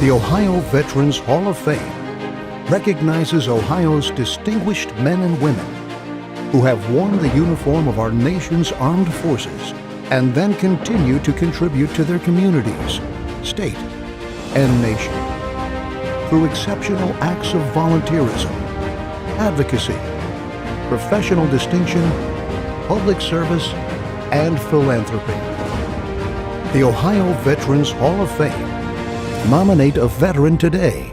The Ohio Veterans Hall of Fame recognizes Ohio's distinguished men and women who have worn the uniform of our nation's armed forces and then continue to contribute to their communities, state, and nation through exceptional acts of volunteerism, advocacy, professional distinction, public service, and philanthropy. The Ohio Veterans Hall of Fame. Nominate a veteran today.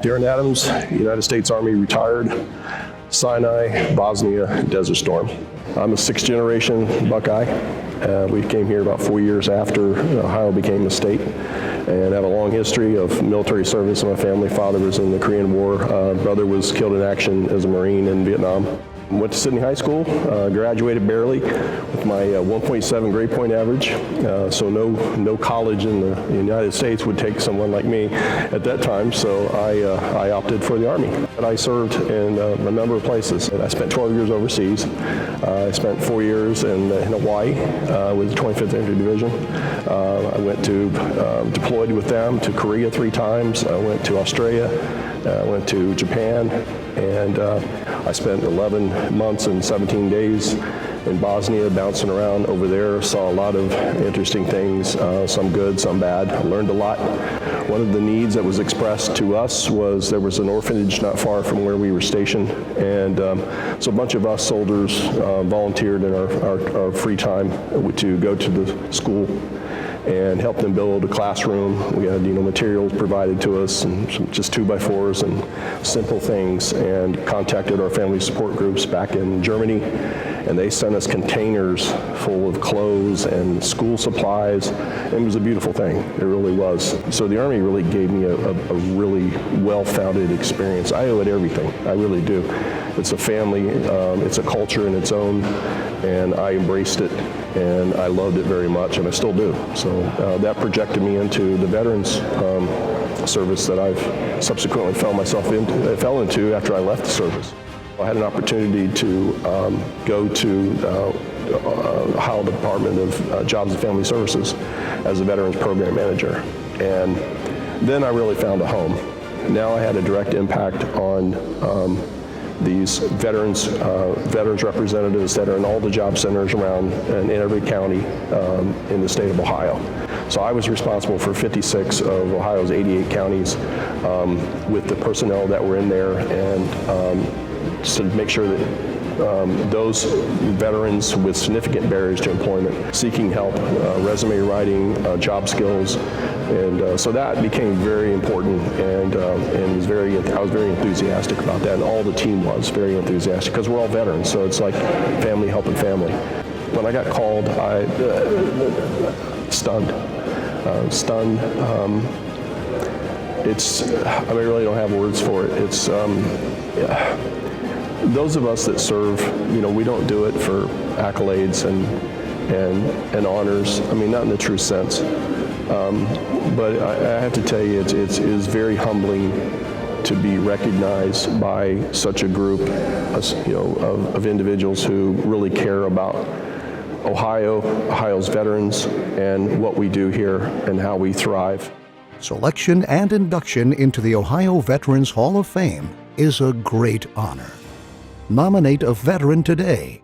Darren Adams, United States Army retired, Sinai, Bosnia, Desert Storm. I'm a sixth-generation Buckeye. We came here about 4 years after Ohio became a state and have a long history of military service in my family. Father was in the Korean War. Brother was killed in action as a Marine in Vietnam. Went to Sydney High School, graduated barely with my 1.7 grade point average. So no college in the United States would take someone like me at that time. So I opted for the Army. And I served in a number of places. I spent 12 years overseas. I spent 4 years in Hawaii with the 25th Infantry Division. I went to deployed with them to Korea 3 times. I went to Australia. I went to Japan, and I spent 11 months and 17 days in Bosnia bouncing around over there. Saw a lot of interesting things, some good, some bad. I learned a lot. One of the needs that was expressed to us was there was an orphanage not far from where we were stationed, and so a bunch of us soldiers volunteered in our free time to go to the school and help them build a classroom. We had materials provided to us and just 2x4s and simple things, and contacted our family support groups back in Germany, and they sent us containers full of clothes and school supplies. It was a beautiful thing. It really was. So the Army really gave me a really well-founded experience. I owe it everything. I really do. It's a family, it's a culture in its own, and I embraced it, and I loved it very much, and I still do. So that projected me into the veterans service that I've subsequently fell into after I left the service. I had an opportunity to go to Ohio Department of Jobs and Family Services as a Veterans Program Manager, and then I really found a home. Now I had a direct impact on these veterans representatives that are in all the job centers around in every county in the state of Ohio. So I was responsible for 56 of Ohio's 88 counties with the personnel that were in there, and to make sure that those veterans with significant barriers to employment, seeking help, resume writing, job skills, and so that became very important, and I was very enthusiastic about that, and all the team was very enthusiastic because we're all veterans, so it's like family helping family. When I got called, I stunned. I really don't have words for it. It's those of us that serve, we don't do it for accolades and honors. I mean, not in the true sense. But I have to tell you, it is very humbling to be recognized by such a group, of individuals who really care about Ohio's veterans, and what we do here and how we thrive. Selection and induction into the Ohio Veterans Hall of Fame is a great honor. Nominate a veteran today.